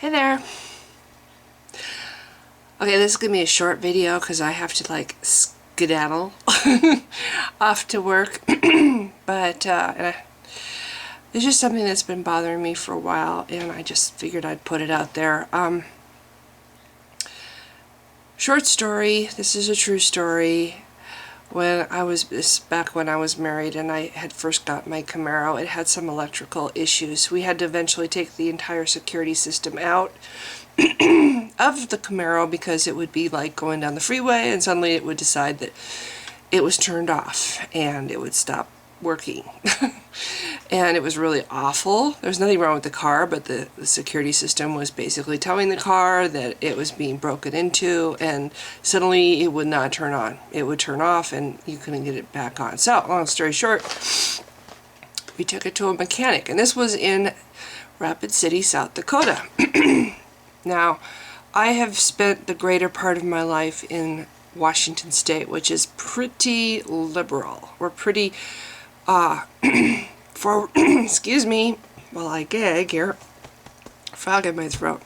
Hey there. Okay, this is gonna be a short video because I have to like skedaddle off to work. But it's just something that's been bothering me for a while, and I just figured I'd put it out there. Short story. This is a true story. Back when I was married and I had first got my Camaro, it had some electrical issues. We had to eventually take the entire security system out of the Camaro because it would be like going down the freeway and suddenly it would decide that it was turned off and it would stop working. And it was really awful. There's nothing wrong with the car, but the security system was basically telling the car that it was being broken into, and suddenly it would not turn on. It would turn off and you couldn't get it back on. So, long story short, we took it to a mechanic, and this was in Rapid City, South Dakota. Now, I have spent the greater part of my life in Washington State, which is pretty liberal. We're pretty excuse me while I gag here, frog in my throat.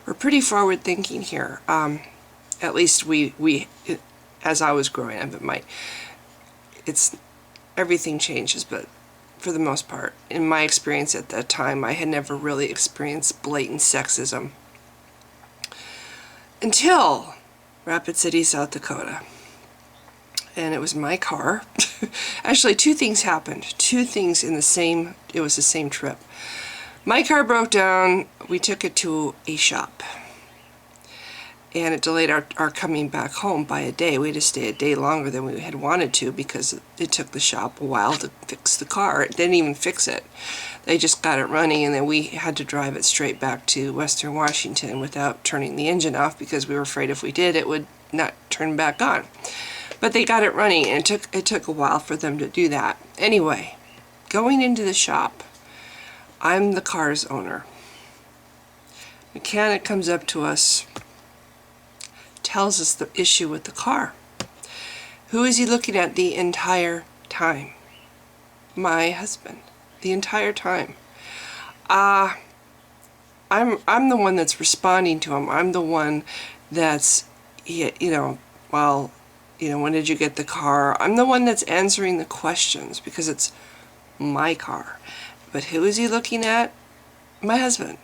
We're pretty forward thinking here. At least we as I was growing up, everything changes, but for the most part, in my experience at that time, I had never really experienced blatant sexism until Rapid City, South Dakota. And it was my car. Actually, two things happened. Two things it was the same trip. My car broke down. We took it to a shop. And it delayed our coming back home by a day. We had to stay a day longer than we had wanted to because it took the shop a while to fix the car. It didn't even fix it. They just got it running, and then we had to drive it straight back to Western Washington without turning the engine off because we were afraid if we did, it would not turn back on. But they got it running, and it took a while for them to do that. Anyway, going into the shop, I'm the car's owner. Mechanic comes up to us, tells us the issue with the car. Who is he looking at the entire time? My husband. The entire time. I'm the one that's responding to him. I'm the one that's, when did you get the car? I'm the one that's answering the questions because it's my car. But who is he looking at? My husband.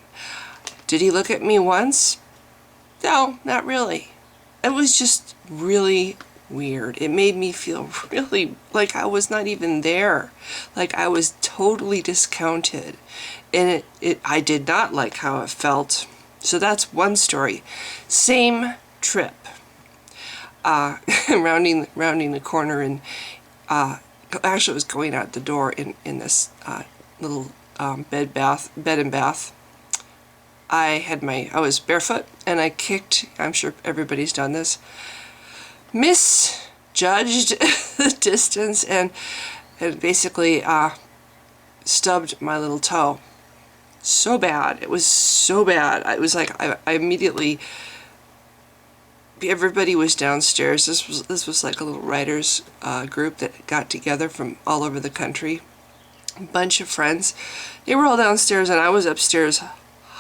Did he look at me once? No, not really. It was just really weird. It made me feel really like I was not even there. Like I was totally discounted. And I did not like how it felt. So that's one story. Same trip. Rounding the corner, and actually it was going out the door in this little bed and bath. I was barefoot, and I kicked, I'm sure everybody's done this, misjudged the distance, and basically stubbed my little toe. So bad. It was so bad. It was like I immediately, everybody was downstairs. This was like a little writers group that got together from all over the country. A bunch of friends. They were all downstairs, and I was upstairs,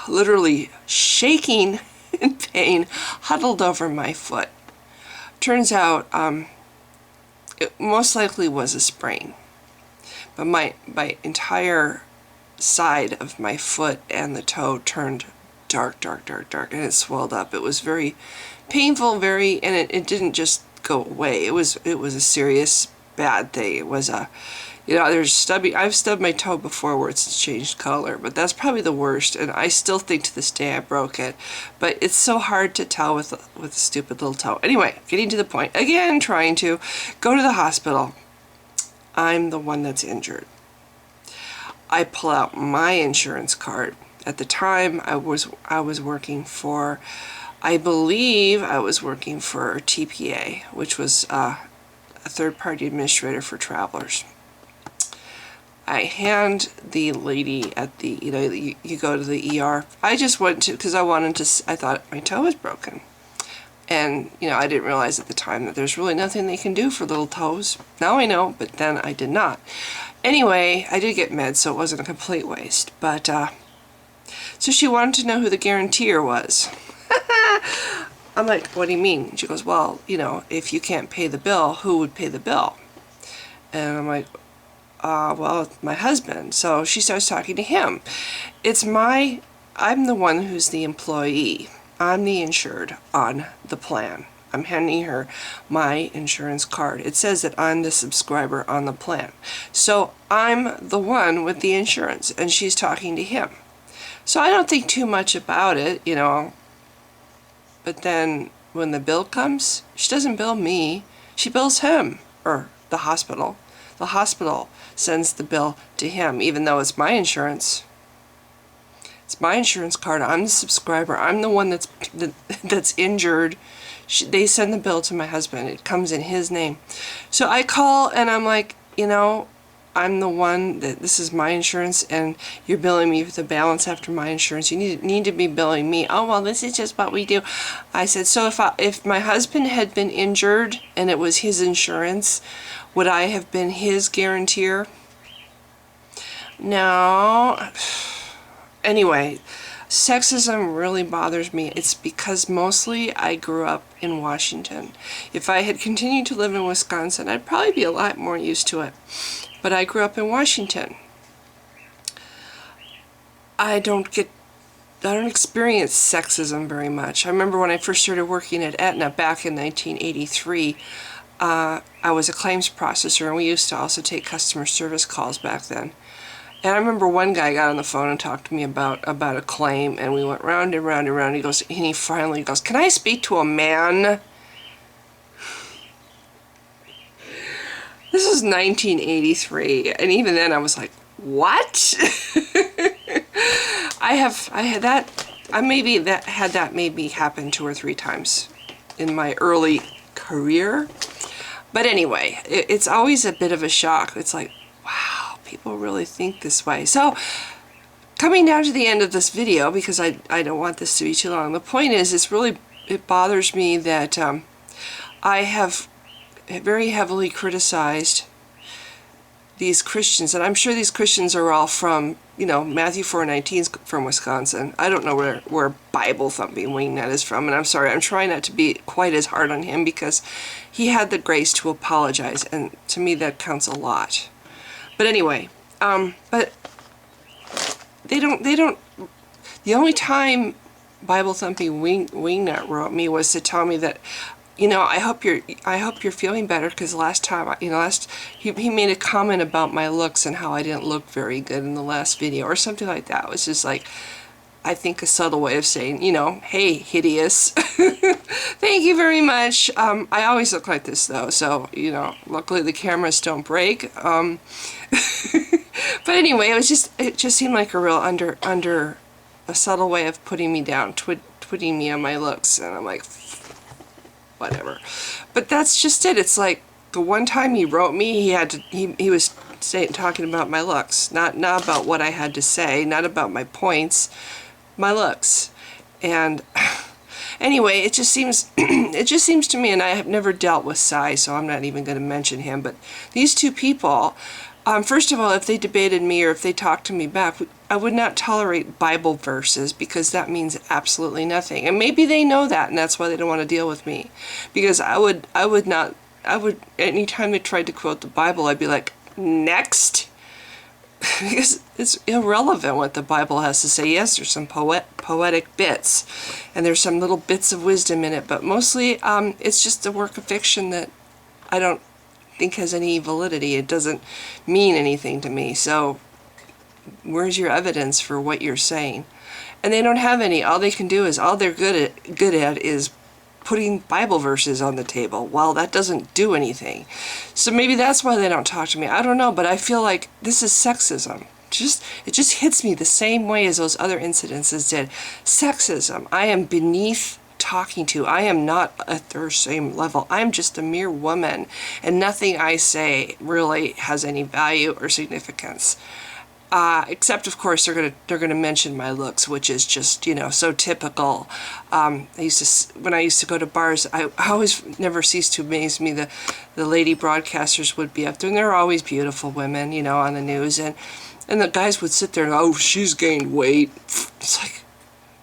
literally shaking in pain, huddled over my foot. Turns out it most likely was a sprain, but my entire side of my foot and the toe turned dark, and it swelled up. It was very painful, and it didn't just go away. It was a serious bad thing. It was I've stubbed my toe before where it's changed color, but that's probably the worst, and I still think to this day I broke it. But it's so hard to tell with a stupid little toe. Anyway, getting to the point. Again, trying to go to the hospital. I'm the one that's injured. I pull out my insurance card. At the time, I was working for, I believe I was working for TPA, which was a third-party administrator for travelers. I hand the lady at the, you go to the ER. I just went to, because I thought my toe was broken. And, I didn't realize at the time that there's really nothing they can do for little toes. Now I know, but then I did not. Anyway, I did get meds, so it wasn't a complete waste. But So she wanted to know who the guarantor was. I'm like, what do you mean? She goes, well, you know, if you can't pay the bill, who would pay the bill? And I'm like, well, it's my husband. So she starts talking to him. I'm the one who's the employee. I'm the insured on the plan. I'm handing her my insurance card. It says that I'm the subscriber on the plan. So I'm the one with the insurance, and she's talking to him. So I don't think too much about it, you know. But then when the bill comes, she doesn't bill me. She bills him, or the hospital. The hospital sends the bill to him, even though it's my insurance. It's my insurance card. I'm the subscriber. I'm the one that's injured. They send the bill to my husband. It comes in his name. So I call and I'm like, you know, I'm the one that this is my insurance, and you're billing me for the balance after my insurance. You need to be billing me. Oh, well, this is just what we do. I said, so if my husband had been injured and it was his insurance, would I have been his guarantor? No. Anyway, sexism really bothers me. It's because mostly I grew up in Washington. If I had continued to live in Wisconsin, I'd probably be a lot more used to it. But I grew up in Washington. I don't experience sexism very much. I remember when I first started working at Aetna back in 1983, I was a claims processor, and we used to also take customer service calls back then. And I remember one guy got on the phone and talked to me about a claim, and we went round and round and round. He finally goes, "Can I speak to a man?" This was 1983, and even then I was like, "What?" I had that maybe happen 2 or 3 times in my early career. But anyway, it's always a bit of a shock. It's like, wow, people really think this way. So coming down to the end of this video, because I don't want this to be too long, the point is, it bothers me that I have very heavily criticized these Christians, and I'm sure these Christians are all from, you know, Matthew 4:19 is from Wisconsin. I don't know where Bible thumping Wingnut is from, and I'm sorry, I'm trying not to be quite as hard on him because he had the grace to apologize, and to me that counts a lot. But anyway, but they don't, the only time Bible thumping Wingnut wrote me was to tell me that, you know, I hope you're feeling better, because last time, you know, he made a comment about my looks and how I didn't look very good in the last video or something like that. It was just like, I think, a subtle way of saying, you know, hey, hideous. Thank you very much. I always look like this though, so, you know, luckily the cameras don't break. But anyway, it just seemed like a real under a subtle way of putting me down, twitting me on my looks, and I'm like, whatever. But that's just it. It's like the one time he wrote me, he was talking about my looks, not about what I had to say, not about my points, my looks. And anyway, it just seems to me, and I have never dealt with Cy, so I'm not even going to mention him, but these two people, first of all, if they debated me or if they talked to me back, I would not tolerate Bible verses, because that means absolutely nothing. And maybe they know that, and that's why they don't want to deal with me. Because I would, anytime they tried to quote the Bible, I'd be like, next? Because it's irrelevant what the Bible has to say. Yes, there's some poetic bits, and there's some little bits of wisdom in it, but mostly it's just a work of fiction that I don't think has any validity. It doesn't mean anything to me. So where's your evidence for what you're saying? And they don't have any. All they can do is, all they're good at is putting Bible verses on the table. Well, that doesn't do anything. So maybe that's why they don't talk to me. I don't know, but I feel like this is sexism. It just hits me the same way as those other incidences did. Sexism. I am beneath talking to. I am not at their same level. I'm just a mere woman, and nothing I say really has any value or significance. Except of course they're gonna mention my looks, which is just, you know, so typical. When I used to go to bars, I always never ceased to amaze me the lady broadcasters would be up there, and they're always beautiful women, you know, on the news, and the guys would sit there and, oh, she's gained weight. It's like,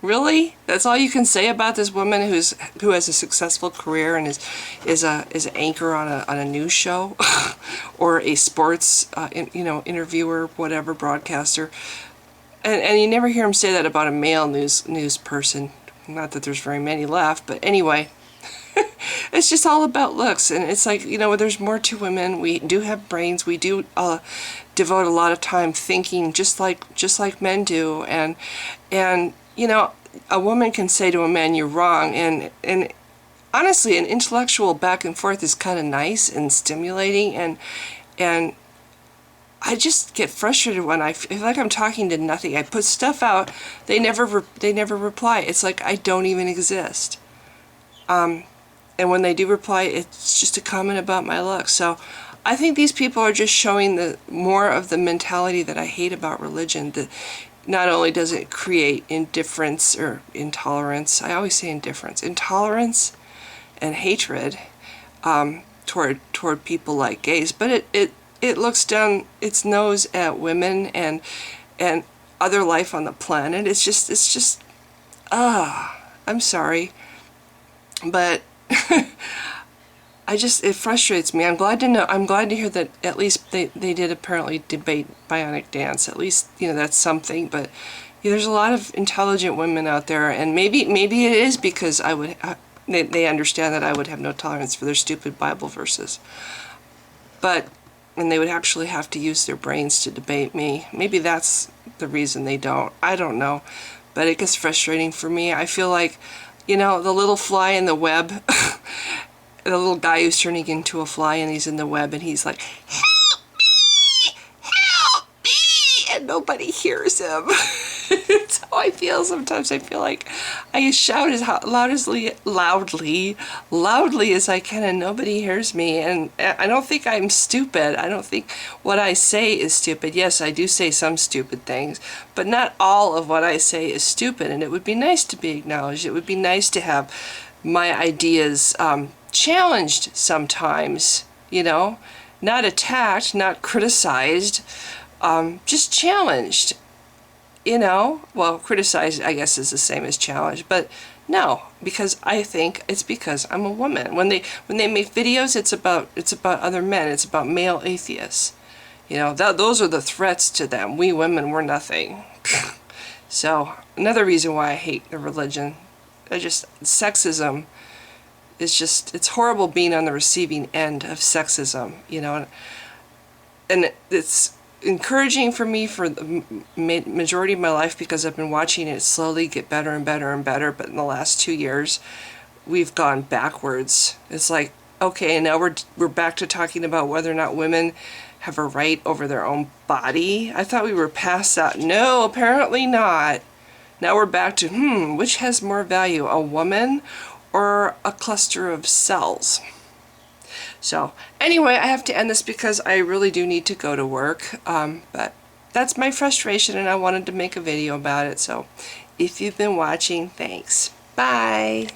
really? That's all you can say about this woman who has a successful career and is an anchor on a news show, or a sports interviewer, whatever, broadcaster, and you never hear him say that about a male news person. Not that there's very many left, but anyway. It's just all about looks, and it's like, you know, there's more to women. We do have brains. We do devote a lot of time thinking, just like men do, and you know, a woman can say to a man, "You're wrong," and honestly, an intellectual back and forth is kind of nice and stimulating, and I just get frustrated when I feel like I'm talking to nothing. I put stuff out, they never reply. It's like I don't even exist. And when they do reply, it's just a comment about my looks. So I think these people are just showing more of the mentality that I hate about religion. That not only does it create indifference or intolerance, I always say indifference, intolerance and hatred toward people like gays, but it looks down its nose at women and other life on the planet. It's just I'm sorry, but it frustrates me. I'm glad to hear that at least they did apparently debate Bionic Dance. At least, you know, that's something. But yeah, there's a lot of intelligent women out there, and maybe it is because they understand that I would have no tolerance for their stupid Bible verses. And they would actually have to use their brains to debate me. Maybe that's the reason they don't. I don't know. But it gets frustrating for me. I feel like, you know, the little fly in the web, the little guy who's turning into a fly and he's in the web and he's like, help me, and nobody hears him. That's how I feel sometimes. I feel like I shout as loudly as I can and nobody hears me. And I don't think I'm stupid. I don't think what I say is stupid. Yes, I do say some stupid things, but not all of what I say is stupid. And it would be nice to be acknowledged. It would be nice to have my ideas challenged sometimes, you know, not attacked, not criticized, just challenged. You know, well, criticize, I guess, is the same as challenge, but no, because I think it's because I'm a woman. When they make videos, it's about other men. It's about male atheists. You know, those are the threats to them. We women, we're nothing. So another reason why I hate the religion, sexism is it's horrible being on the receiving end of sexism. You know, and it's encouraging for me for the majority of my life because I've been watching it slowly get better and better and better, but in the last 2 years we've gone backwards. It's like, okay, and now we're back to talking about whether or not women have a right over their own body. I thought we were past that. No, apparently not. Now we're back to which has more value, a woman or a cluster of cells? So anyway, I have to end this because I really do need to go to work, but that's my frustration and I wanted to make a video about it. So if you've been watching, thanks. Bye.